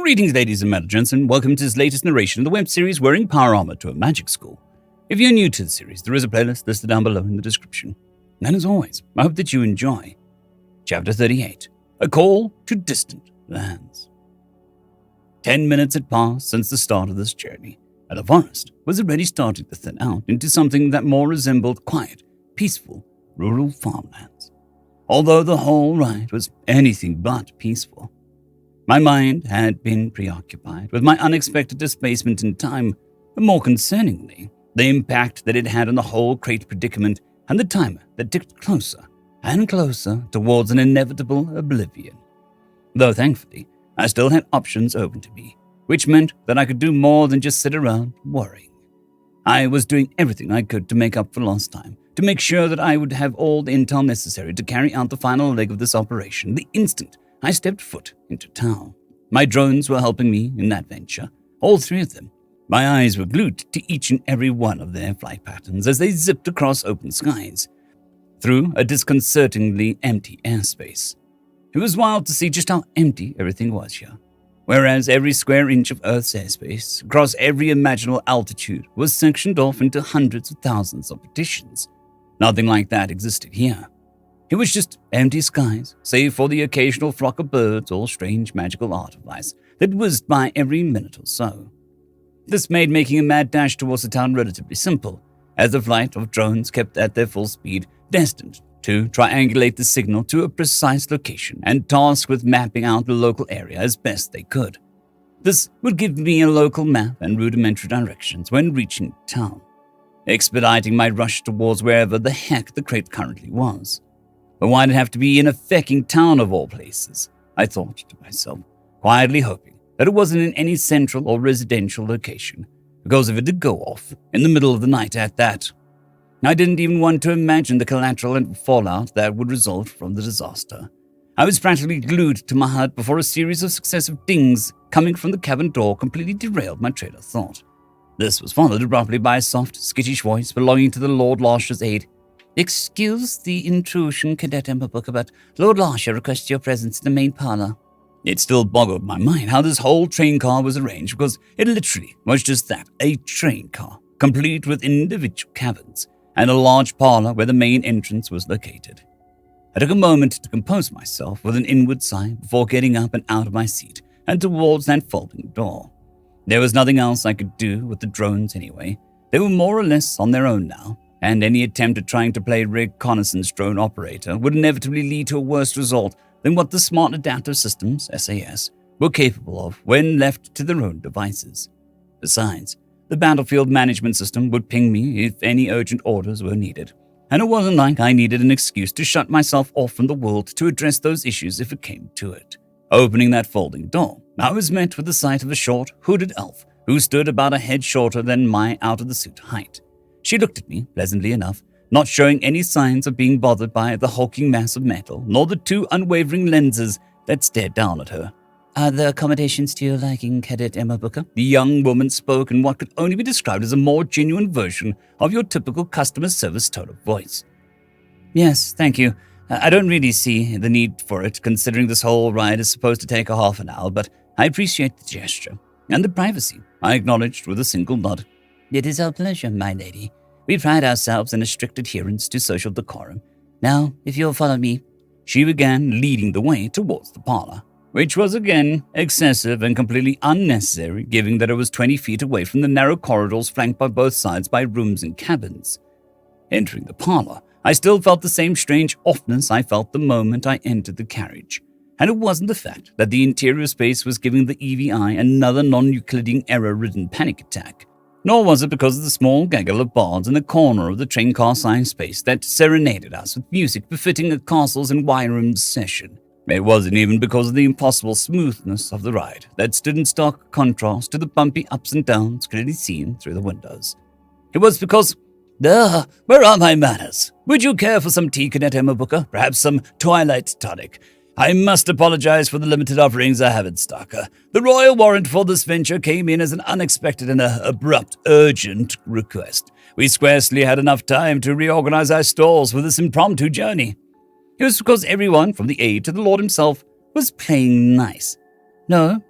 Greetings, ladies and gents, and welcome to this latest narration in the web series Wearing Power Armor to a Magic School. If you're new to the series, there is a playlist listed down below in the description. And as always, I hope that you enjoy Chapter 38, A Call to Distant Lands. 10 minutes had passed since the start of this journey, and the forest was already starting to thin out into something that more resembled quiet, peaceful, rural farmlands. Although the whole ride was anything but peaceful. My mind had been preoccupied with my unexpected displacement in time, but more concerningly, the impact that it had on the whole crate predicament and the timer that ticked closer and closer towards an inevitable oblivion. Though thankfully, I still had options open to me, which meant that I could do more than just sit around worrying. I was doing everything I could to make up for lost time, to make sure that I would have all the intel necessary to carry out the final leg of this operation the instant I stepped foot into town. My drones were helping me in that venture, all three of them. My eyes were glued to each and every one of their flight patterns as they zipped across open skies, through a disconcertingly empty airspace. It was wild to see just how empty everything was here, whereas every square inch of Earth's airspace, across every imaginable altitude, was sectioned off into hundreds of thousands of partitions. Nothing like that existed here. It was just empty skies, save for the occasional flock of birds or strange magical artifice that whizzed by every minute or so. This made making a mad dash towards the town relatively simple, as the flight of drones kept at their full speed, destined to triangulate the signal to a precise location and tasked with mapping out the local area as best they could. This would give me a local map and rudimentary directions when reaching town, expediting my rush towards wherever the heck the crate currently was. But why'd it have to be in a fecking town of all places? I thought to myself, quietly hoping that it wasn't in any central or residential location, because if it did go off in the middle of the night at that, I didn't even want to imagine the collateral and fallout that would result from the disaster. I was practically glued to my hut before a series of successive dings coming from the cabin door completely derailed my train of thought. This was followed abruptly by a soft, skittish voice belonging to the Lord Larsher's aide. "Excuse the intrusion, Cadet Emmerbooker, but Lord Larsher requests your presence in the main parlor." It still boggled my mind how this whole train car was arranged, because it literally was just that, a train car, complete with individual cabins, and a large parlor where the main entrance was located. I took a moment to compose myself with an inward sigh before getting up and out of my seat and towards that folding door. There was nothing else I could do with the drones anyway. They were more or less on their own now, and any attempt at trying to play reconnaissance drone operator would inevitably lead to a worse result than what the Smart Adaptive Systems, SAS, were capable of when left to their own devices. Besides, the battlefield management system would ping me if any urgent orders were needed, and it wasn't like I needed an excuse to shut myself off from the world to address those issues if it came to it. Opening that folding door, I was met with the sight of a short, hooded elf who stood about a head shorter than my out-of-the-suit height. She looked at me pleasantly enough, not showing any signs of being bothered by the hulking mass of metal, nor the two unwavering lenses that stared down at her. "Are the accommodations to your liking, Cadet Emmerbooker?" The young woman spoke in what could only be described as a more genuine version of your typical customer service tone of voice. "Yes, thank you. I don't really see the need for it, considering this whole ride is supposed to take a half an hour, but I appreciate the gesture. And the privacy," I acknowledged with a single nod. "It is our pleasure, my lady. We pride ourselves in a strict adherence to social decorum. Now, if you'll follow me." She began leading the way towards the parlor, which was again excessive and completely unnecessary, given that it was 20 feet away from the narrow corridors flanked by both sides by rooms and cabins. Entering the parlor, I still felt the same strange offness I felt the moment I entered the carriage. And it wasn't the fact that the interior space was giving the EVI another non-Euclidean error-ridden panic attack. Nor was it because of the small gaggle of bards in the corner of the train car-sized space that serenaded us with music befitting a Castles and Wine-Rooms session. It wasn't even because of the impossible smoothness of the ride that stood in stark contrast to the bumpy ups and downs clearly seen through the windows. It was because, where are my manners? Would you care for some tea, Cadet Emmerbooker? Perhaps some Twilight tonic? I must apologize for the limited offerings I have in stock. The royal warrant for this venture came in as an unexpected and abrupt, urgent request. We scarcely had enough time to reorganize our stores for this impromptu journey. It was because everyone, from the aide to the Lord himself, was playing nice. No,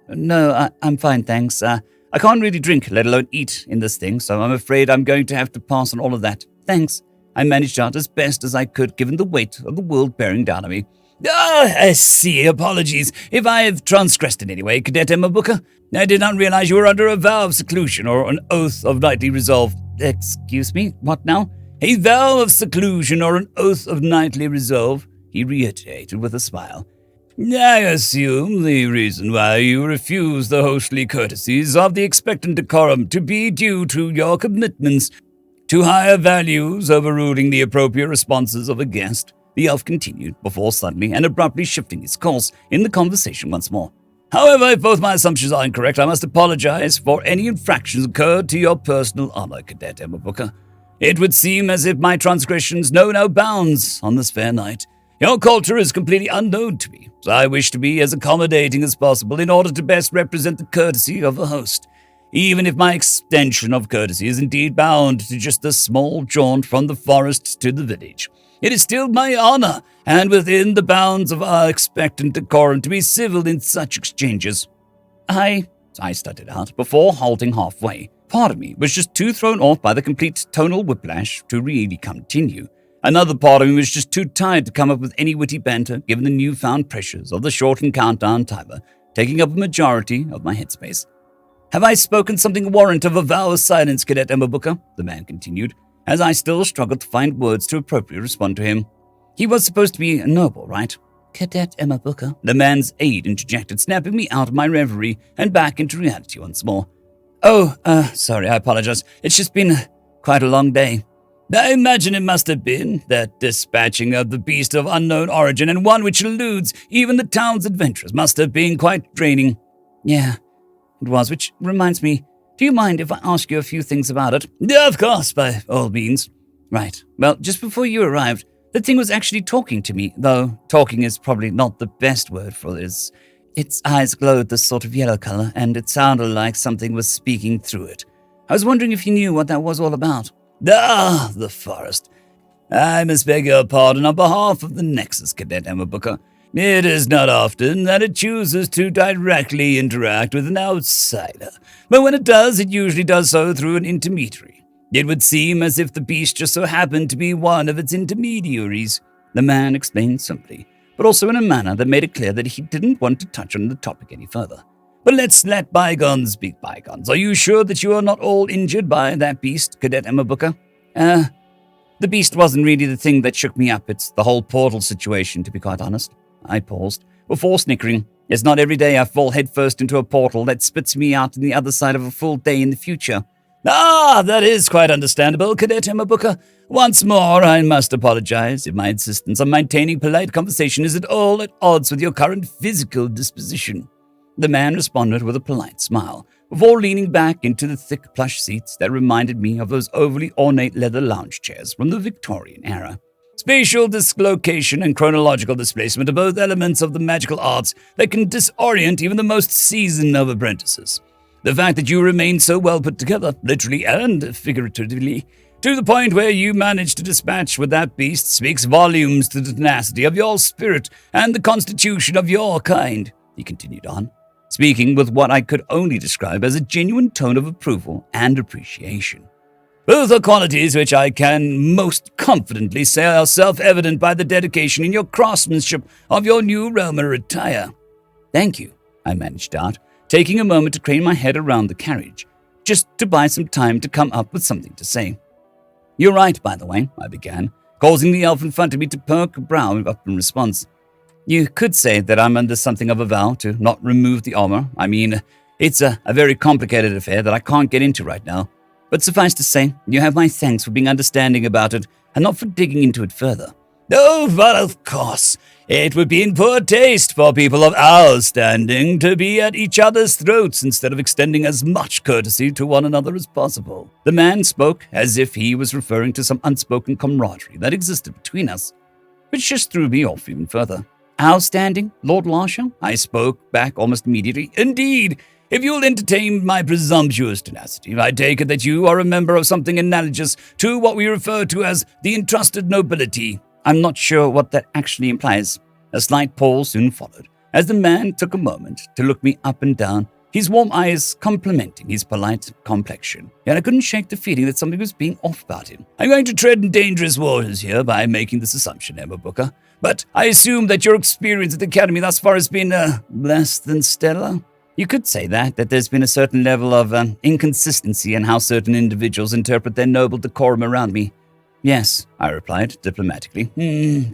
I'm fine, thanks. I can't really drink, let alone eat in this thing, so I'm afraid I'm going to have to pass on all of that. Thanks. I managed out as best as I could given the weight of the world bearing down on me. I see. Apologies if I have transgressed in any way, Cadet Emma Booker. I did not realize you were under a vow of seclusion or an oath of knightly resolve. Excuse me, what now? A vow of seclusion or an oath of knightly resolve, he reiterated with a smile. I assume the reason why you refuse the hostly courtesies of the expectant decorum to be due to your commitments to higher values overruling the appropriate responses of a guest, the elf continued, before suddenly and abruptly shifting his course in the conversation once more. However, if both my assumptions are incorrect, I must apologize for any infractions occurred to your personal honor, Cadet Emma Booker. It would seem as if my transgressions know no bounds on this fair night. Your culture is completely unknown to me, so I wish to be as accommodating as possible in order to best represent the courtesy of a host. Even if my extension of courtesy is indeed bound to just a small jaunt from the forest to the village, it is still my honor, and within the bounds of our expectant decorum, to be civil in such exchanges. I stuttered out, before halting halfway. Part of me was just too thrown off by the complete tonal whiplash to really continue. Another part of me was just too tired to come up with any witty banter, given the newfound pressures of the shortened countdown timer, taking up a majority of my headspace. Have I spoken something warrant of a vow of silence, Cadet Emma Booker? The man continued, as I still struggled to find words to appropriately respond to him. He was supposed to be noble, right? Cadet Emma Booker, the man's aide interjected, snapping me out of my reverie and back into reality once more. Sorry, I apologize. It's just been quite a long day. I imagine it must have been, that dispatching of the beast of unknown origin, and one which eludes even the town's adventurers, must have been quite draining. Yeah, it was, which reminds me, do you mind if I ask you a few things about it? Yeah, of course, by all means. Right, well, just before you arrived, the thing was actually talking to me, though talking is probably not the best word for this. Its eyes glowed this sort of yellow color, and it sounded like something was speaking through it. I was wondering if you knew what that was all about. Ah, the forest. I must beg your pardon on behalf of the Nexus, Cadet Emma Booker. It is not often that it chooses to directly interact with an outsider, but when it does, it usually does so through an intermediary. It would seem as if the beast just so happened to be one of its intermediaries, the man explained simply, but also in a manner that made it clear that he didn't want to touch on the topic any further. But let's let bygones be bygones. Are you sure that you are not all injured by that beast, Cadet Emma Booker? The beast wasn't really the thing that shook me up. It's the whole portal situation, to be quite honest. I paused, before snickering. It's not every day I fall headfirst into a portal that spits me out on the other side of a full day in the future. Ah, that is quite understandable, Cadet Emma Booker. Once more, I must apologize if my insistence on maintaining polite conversation is at all at odds with your current physical disposition. The man responded with a polite smile, before leaning back into the thick plush seats that reminded me of those overly ornate leather lounge chairs from the Victorian era. Spatial dislocation and chronological displacement are both elements of the magical arts that can disorient even the most seasoned of apprentices. The fact that you remain so well put together, literally and figuratively, to the point where you managed to dispatch with that beast speaks volumes to the tenacity of your spirit and the constitution of your kind, he continued on, speaking with what I could only describe as a genuine tone of approval and appreciation. Both are qualities which I can most confidently say are self-evident by the dedication in your craftsmanship of your new Realmer attire. Thank you, I managed out, taking a moment to crane my head around the carriage, just to buy some time to come up with something to say. You're right, by the way, I began, causing the elf in front of me to perk a brow up in response. You could say that I'm under something of a vow to not remove the armor. I mean, it's a very complicated affair that I can't get into right now. But suffice to say, you have my thanks for being understanding about it, and not for digging into it further. Oh, but of course, it would be in poor taste for people of our standing to be at each other's throats instead of extending as much courtesy to one another as possible. The man spoke as if he was referring to some unspoken camaraderie that existed between us, which just threw me off even further. Our standing, Lord Larshaw? I spoke back almost immediately. Indeed, if you'll entertain my presumptuous tenacity, I take it that you are a member of something analogous to what we refer to as the entrusted nobility. I'm not sure what that actually implies. A slight pause soon followed, as the man took a moment to look me up and down, his warm eyes complimenting his polite complexion. Yet I couldn't shake the feeling that something was being off about him. I'm going to tread in dangerous waters here by making this assumption, Emma Booker, but I assume that your experience at the Academy thus far has been, less than stellar? You could say that there's been a certain level of inconsistency in how certain individuals interpret their noble decorum around me. Yes, I replied diplomatically.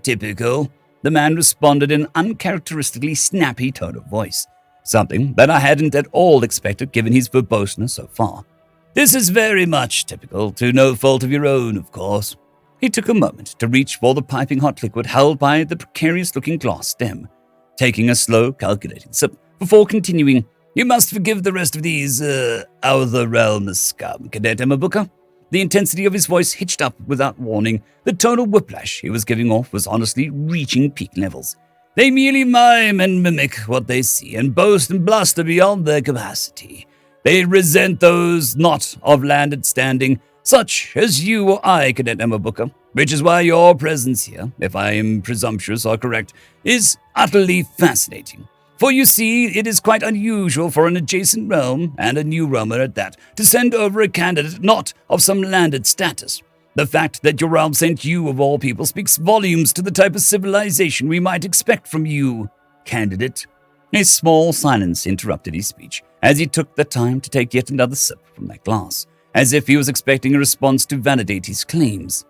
Typical. The man responded in an uncharacteristically snappy tone of voice, something that I hadn't at all expected given his verboseness so far. This is very much typical, to no fault of your own, of course. He took a moment to reach for the piping hot liquid held by the precarious-looking glass stem, taking a slow, calculating sip before continuing. You must forgive the rest of these, out-of-the-realm scum, Cadet Emma Booker. The intensity of his voice hitched up without warning. The tonal whiplash he was giving off was honestly reaching peak levels. They merely mime and mimic what they see and boast and bluster beyond their capacity. They resent those not of landed standing, such as you or I, Cadet Emma Booker, which is why your presence here, if I am presumptuous or correct, is utterly fascinating. For you see, it is quite unusual for an adjacent realm, and a new realmer at that, to send over a candidate not of some landed status. The fact that your realm sent you, of all people, speaks volumes to the type of civilization we might expect from you, candidate. A small silence interrupted his speech, as he took the time to take yet another sip from that glass, as if he was expecting a response to validate his claims.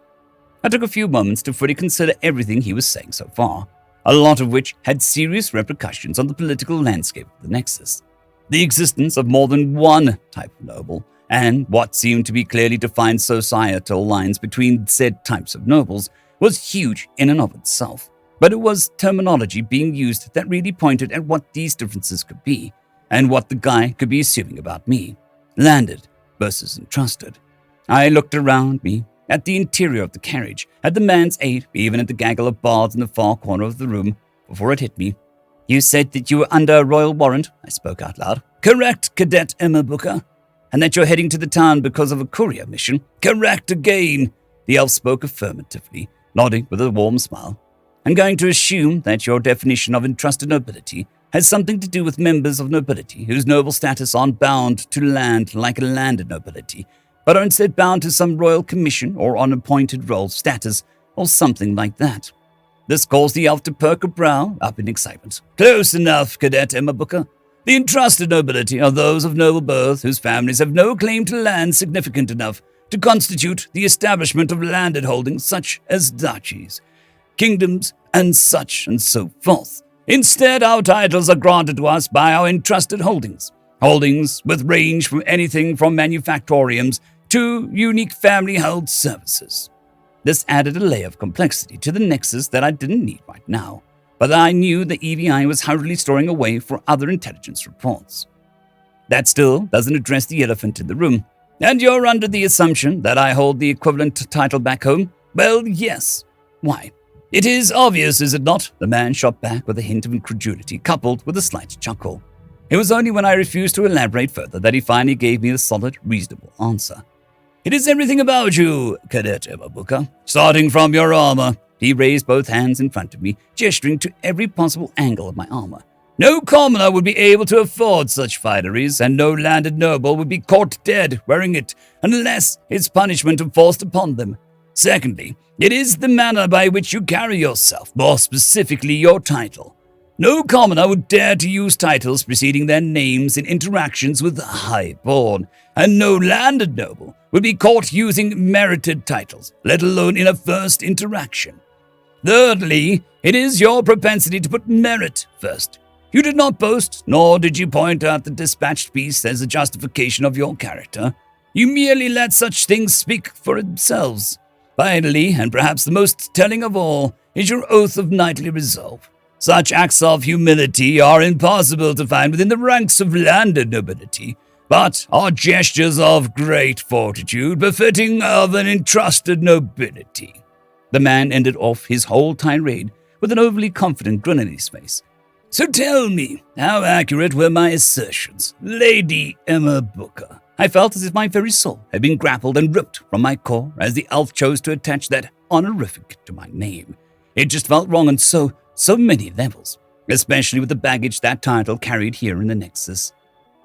I took a few moments to fully consider everything he was saying so far, a lot of which had serious repercussions on the political landscape of the Nexus. The existence of more than one type of noble, and what seemed to be clearly defined societal lines between said types of nobles, was huge in and of itself. But it was terminology being used that really pointed at what these differences could be, and what the guy could be assuming about me. Landed versus entrusted. I looked around me, at the interior of the carriage, at the man's aid, even at the gaggle of bards in the far corner of the room, before it hit me. You said that you were under a royal warrant, I spoke out loud. Correct, Cadet Emma Booker. And that you're heading to the town because of a courier mission. Correct again. The elf spoke affirmatively, nodding with a warm smile. I'm going to assume that your definition of entrusted nobility has something to do with members of nobility whose noble status aren't bound to land like a landed nobility, but are instead bound to some royal commission or on appointed role status, or something like that. This caused the elf to perk a brow up in excitement. Close enough, Cadet Emma Booker. The entrusted nobility are those of noble birth whose families have no claim to land significant enough to constitute the establishment of landed holdings such as duchies, kingdoms, and such and so forth. Instead, our titles are granted to us by our entrusted holdings. Holdings with range from anything from manufactoriums to unique family-held services. This added a layer of complexity to the Nexus that I didn't need right now, but I knew the EVI was hurriedly storing away for other intelligence reports. That still doesn't address the elephant in the room. And you're under the assumption that I hold the equivalent title back home? Well, yes. Why? It is obvious, is it not? The man shot back with a hint of incredulity, coupled with a slight chuckle. It was only when I refused to elaborate further that he finally gave me the solid, reasonable answer. It is everything about you, Cadet Emma Booker. Starting from your armor. He raised both hands in front of me, gesturing to every possible angle of my armor. No commoner would be able to afford such fineries, and no landed noble would be caught dead wearing it unless its punishment enforced upon them. Secondly, it is the manner by which you carry yourself, more specifically your title. No commoner would dare to use titles preceding their names in interactions with the highborn, and no landed noble would be caught using merited titles, let alone in a first interaction. Thirdly, it is your propensity to put merit first. You did not boast, nor did you point out the dispatched piece as a justification of your character. You merely let such things speak for themselves. Finally, and perhaps the most telling of all, is your oath of knightly resolve. Such acts of humility are impossible to find within the ranks of landed nobility, but are gestures of great fortitude befitting of an entrusted nobility. The man ended off his whole tirade with an overly confident grin on his face. So tell me, how accurate were my assertions, Lady Emma Booker? I felt as if my very soul had been grappled and ripped from my core as the elf chose to attach that honorific to my name. It just felt wrong on so many levels. especially with the baggage that title carried here in the Nexus.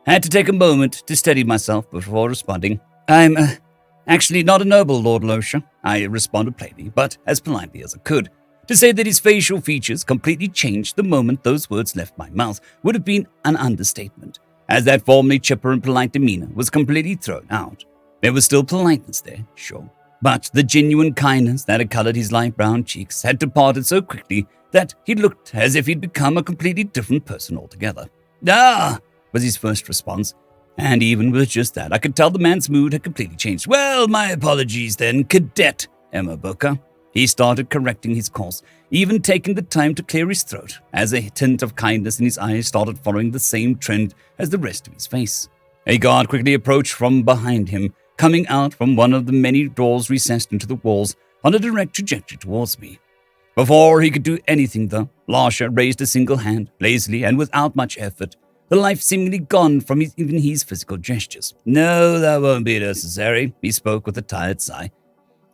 I had to take a moment to steady myself before responding. I'm actually not a noble, Lord Losha, I responded plainly, but as politely as I could. To say that his facial features completely changed the moment those words left my mouth would have been an understatement, as that formerly chipper and polite demeanor was completely thrown out. There was still politeness there, sure, but the genuine kindness that had colored his light brown cheeks had departed so quickly that he looked as if he'd become a completely different person altogether. "Ah!" was his first response, and even with just that, I could tell the man's mood had completely changed. "Well, my apologies then, Cadet Emma Booker." He started correcting his course, even taking the time to clear his throat, as a tint of kindness in his eyes started following the same trend as the rest of his face. A guard quickly approached from behind him, coming out from one of the many doors recessed into the walls on a direct trajectory towards me. Before he could do anything, though, Lasha raised a single hand, lazily and without much effort, the life seemingly gone from even his physical gestures. "No, that won't be necessary," he spoke with a tired sigh.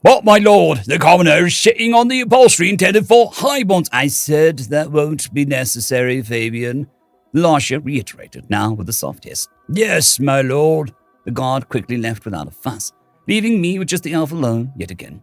"What, my lord? The commoner is shitting on the upholstery intended for highborns." "I said that won't be necessary, Fabian," Lasha reiterated, now with a soft hiss. "Yes, my lord." The guard quickly left without a fuss, leaving me with just the elf alone yet again.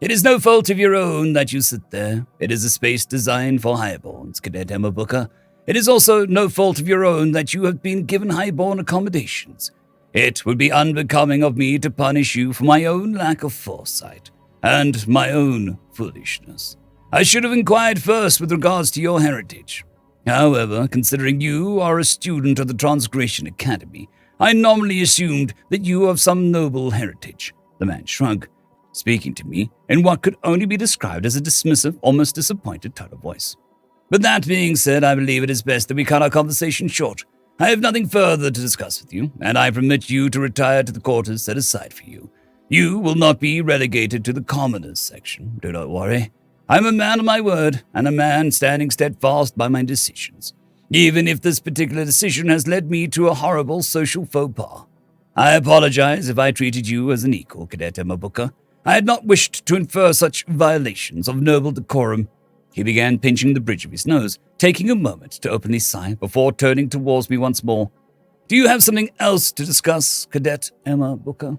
"It is no fault of your own that you sit there. It is a space designed for highborns, Cadet Emma Booker. It is also no fault of your own that you have been given highborn accommodations. It would be unbecoming of me to punish you for my own lack of foresight and my own foolishness. I should have inquired first with regards to your heritage. However, considering you are a student of the Transgression Academy, I nominally assumed that you have some noble heritage." The man shrugged, speaking to me in what could only be described as a dismissive, almost disappointed tone of voice. "But that being said, I believe it is best that we cut our conversation short. I have nothing further to discuss with you, and I permit you to retire to the quarters set aside for you. You will not be relegated to the commoners section, do not worry. I am a man of my word, and a man standing steadfast by my decisions, even if this particular decision has led me to a horrible social faux pas. I apologize if I treated you as an equal, Cadet Emma Booker. I had not wished to infer such violations of noble decorum." He began pinching the bridge of his nose, taking a moment to openly sigh before turning towards me once more. "Do you have something else to discuss, Cadet Emma Booker?"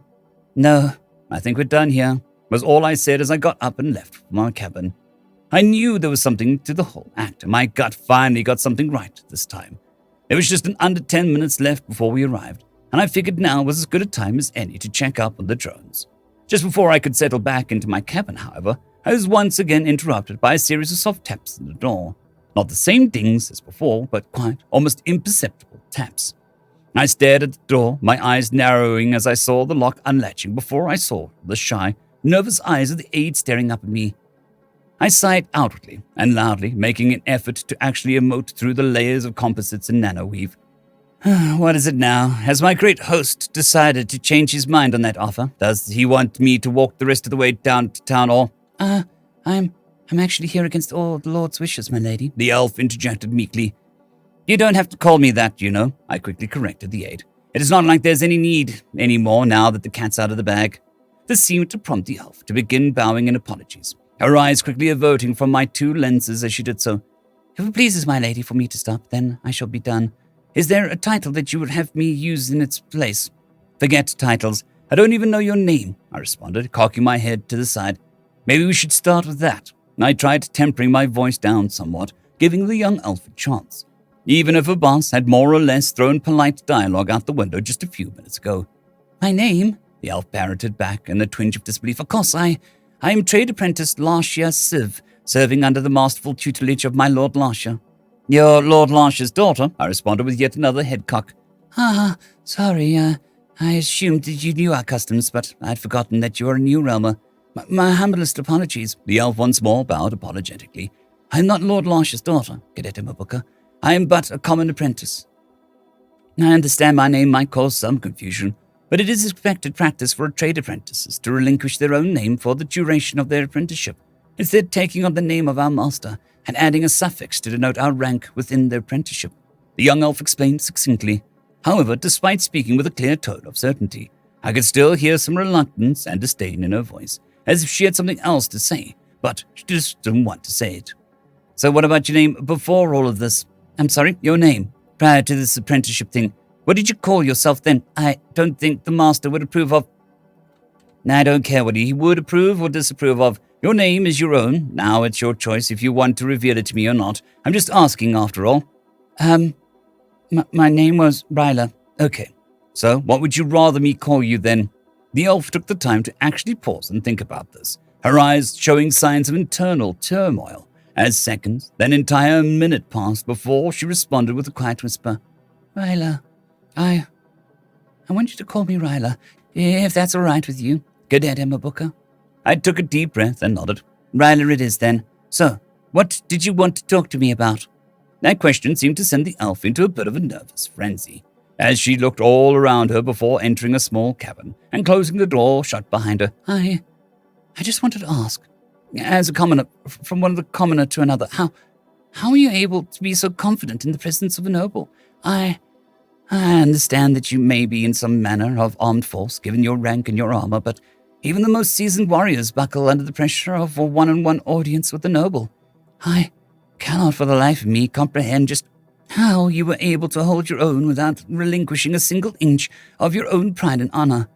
"No, I think we're done here," was all I said as I got up and left from our cabin. I knew there was something to the whole act, and my gut finally got something right this time. There was just under 10 minutes left before we arrived, and I figured now was as good a time as any to check up on the drones. Just before I could settle back into my cabin, however, I was once again interrupted by a series of soft taps on the door. Not the same dings as before, but quite, almost imperceptible taps. I stared at the door, my eyes narrowing as I saw the lock unlatching before I saw the shy, nervous eyes of the aide staring up at me. I sighed outwardly and loudly, making an effort to actually emote through the layers of composites and nanoweave. "What is it now? Has my great host decided to change his mind on that offer? Does he want me to walk the rest of the way down to town or—" I'm actually here against all the Lord's wishes, my lady," the elf interjected meekly. "You don't have to call me that, you know," I quickly corrected the aide. "It is not like there's any need anymore now that the cat's out of the bag." This seemed to prompt the elf to begin bowing in apologies, her eyes quickly averting from my two lenses as she did so. "If it pleases my lady for me to stop, then I shall be done. Is there a title that you would have me use in its place?" "Forget titles. I don't even know your name," I responded, cocking my head to the side. "Maybe we should start with that." I tried tempering my voice down somewhat, giving the young elf a chance, even if her boss had more or less thrown polite dialogue out the window just a few minutes ago. "My name?" the elf parroted back in a twinge of disbelief. "Of course, I am trade apprentice Lasha Siv, serving under the masterful tutelage of my Lord Lasha." "You're Lord Lasha's daughter," I responded with yet another head cock. Sorry, I assumed that you knew our customs, but I'd forgotten that you are a new realmer. My humblest apologies." The elf once more bowed apologetically. "I am not Lord Lasha's daughter, Cadet Emma Booker. I am but a common apprentice. I understand my name might cause some confusion, but it is expected practice for trade apprentices to relinquish their own name for the duration of their apprenticeship, instead taking on the name of our master and adding a suffix to denote our rank within their apprenticeship," the young elf explained succinctly. However, despite speaking with a clear tone of certainty, I could still hear some reluctance and disdain in her voice, as if she had something else to say, but she just didn't want to say it. So what about your name before all of this? I'm sorry, your name, prior to this apprenticeship thing. What did you call yourself then? I don't think the master would approve of... I don't care what he would approve or disapprove of. Your name is your own. Now it's your choice if you want to reveal it to me or not. I'm just asking after all. My name was Ryla. Okay. So what would you rather me call you then? The elf took the time to actually pause and think about this, her eyes showing signs of internal turmoil. As seconds, then an entire minute passed before she responded with a quiet whisper. Ryla, I want you to call me Ryla, if that's all right with you, Cadet Emma Booker. I took a deep breath and nodded. Ryla it is then. So, what did you want to talk to me about? That question seemed to send the elf into a bit of a nervous frenzy, as she looked all around her before entering a small cabin and closing the door shut behind her. I just wanted to ask, as a commoner, from one of the commoner to another, how are you able to be so confident in the presence of a noble? I understand that you may be in some manner of armed force, given your rank and your armor, but even the most seasoned warriors buckle under the pressure of a one-on-one audience with the noble. I cannot for the life of me comprehend just how you were able to hold your own without relinquishing a single inch of your own pride and honor.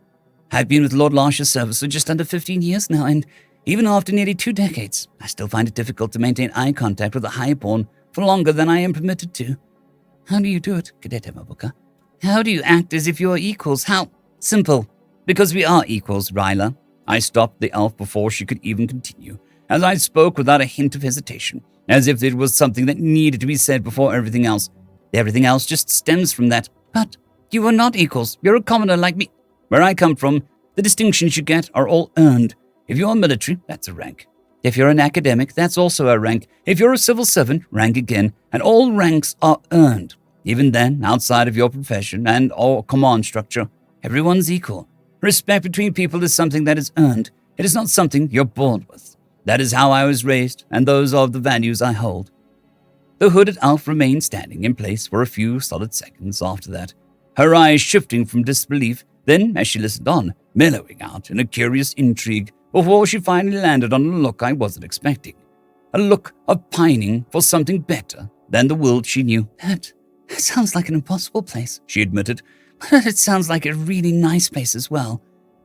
I've been with Lord Larsh's service for just under 15 years now, and even after nearly 2 decades, I still find it difficult to maintain eye contact with a highborn for longer than I am permitted to. How do you do it, Cadet Emma Booker? How do you act as if you are equals? How? Simple. Because we are equals, Ryla. I stopped the elf before she could even continue, as I spoke without a hint of hesitation, as if it was something that needed to be said before everything else. Everything else just stems from that. But you are not equals. You're a commoner like me. Where I come from, the distinctions you get are all earned. If you're military, that's a rank. If you're an academic, that's also a rank. If you're a civil servant, rank again. And all ranks are earned. Even then, outside of your profession and or command structure, everyone's equal. Respect between people is something that is earned. It is not something you're born with. That is how I was raised, and those are the values I hold. The hooded elf remained standing in place for a few solid seconds after that, her eyes shifting from disbelief, then, as she listened on, mellowing out in a curious intrigue before she finally landed on a look I wasn't expecting. A look of pining for something better than the world she knew. That sounds like an impossible place, she admitted, but it sounds like a really nice place as well.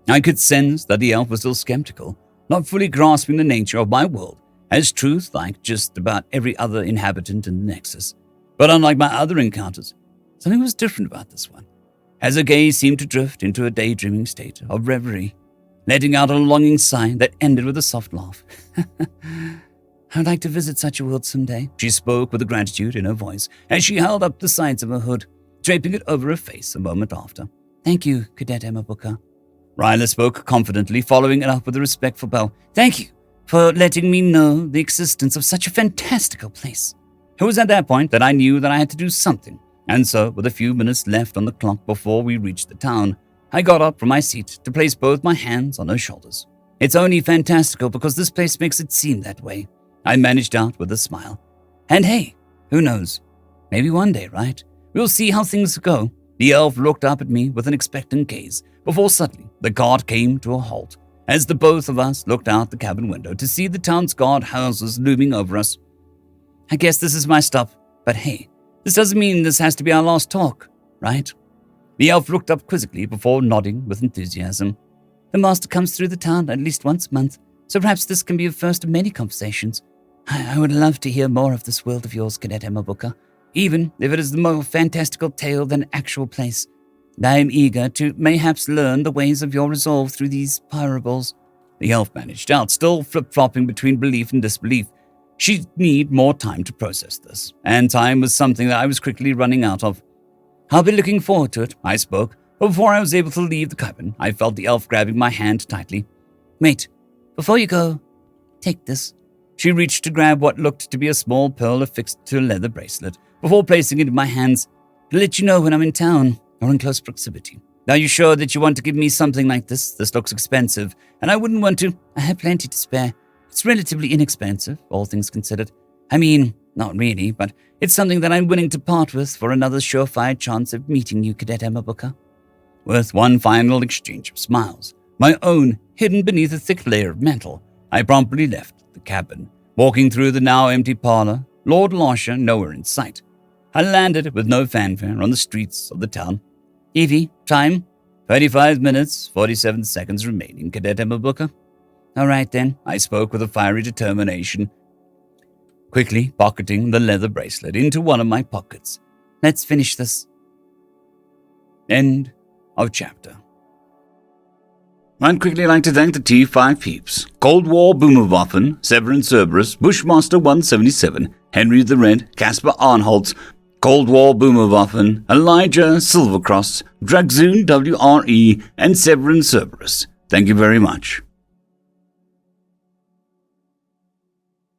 I could sense that the elf was still skeptical, not fully grasping the nature of my world as truth like just about every other inhabitant in the Nexus. But unlike my other encounters, something was different about this one, as her gaze seemed to drift into a daydreaming state of reverie, letting out a longing sigh that ended with a soft laugh. I'd like to visit such a world someday, she spoke with a gratitude in her voice as she held up the sides of her hood, draping it over her face a moment after. Thank you, Cadet Emma Booker. Ryla spoke confidently, following it up with a respectful bow. Thank you for letting me know the existence of such a fantastical place. It was at that point that I knew that I had to do something, and so, with a few minutes left on the clock before we reached the town, I got up from my seat to place both my hands on her shoulders. It's only fantastical because this place makes it seem that way, I managed out with a smile. And hey, who knows? Maybe one day, right? We'll see how things go. The elf looked up at me with an expectant gaze, before suddenly the cart came to a halt, as the both of us looked out the cabin window to see the town's guard houses looming over us. I guess this is my stop, but hey, this doesn't mean this has to be our last talk, right? The elf looked up quizzically before nodding with enthusiasm. The master comes through the town at least once a month, so perhaps this can be a first of many conversations. I would love to hear more of this world of yours, Cadet Emma Booker, even if it is the more fantastical tale than actual place. I am eager to mayhaps learn the ways of your resolve through these pyrobles. The elf managed out, still flip-flopping between belief and disbelief. She'd need more time to process this, and time was something that I was quickly running out of. I'll be looking forward to it, I spoke, but before I was able to leave the cabin, I felt the elf grabbing my hand tightly. Wait, before you go, take this. She reached to grab what looked to be a small pearl affixed to a leather bracelet, before placing it in my hands, to let you know when I'm in town or in close proximity. Are you sure that you want to give me something like this? This looks expensive, and I wouldn't want to. I have plenty to spare. It's relatively inexpensive, all things considered. I mean, not really, but it's something that I'm willing to part with for another surefire chance of meeting you, Cadet Emma Booker. With one final exchange of smiles, my own hidden beneath a thick layer of metal, I promptly left the cabin, Walking through the now empty parlor, Lord Lasher nowhere in sight. I landed with no fanfare on the streets of the town. Evie, time? 35 minutes, 47 seconds remaining, Cadet Emma Booker. All right then, I spoke with a fiery determination, quickly pocketing the leather bracelet into one of my pockets. Let's finish this. End of chapter. I'd quickly like to thank the T5 peeps: Cold War Boomerwaffen, Severin Cerberus, Bushmaster 177, HenryTheRed, Casper Arnholtz, Cold War Boomerwaffen, Elijah Silvercross, Dragzoon W.R.E, and Severin Cerberus. Thank you very much.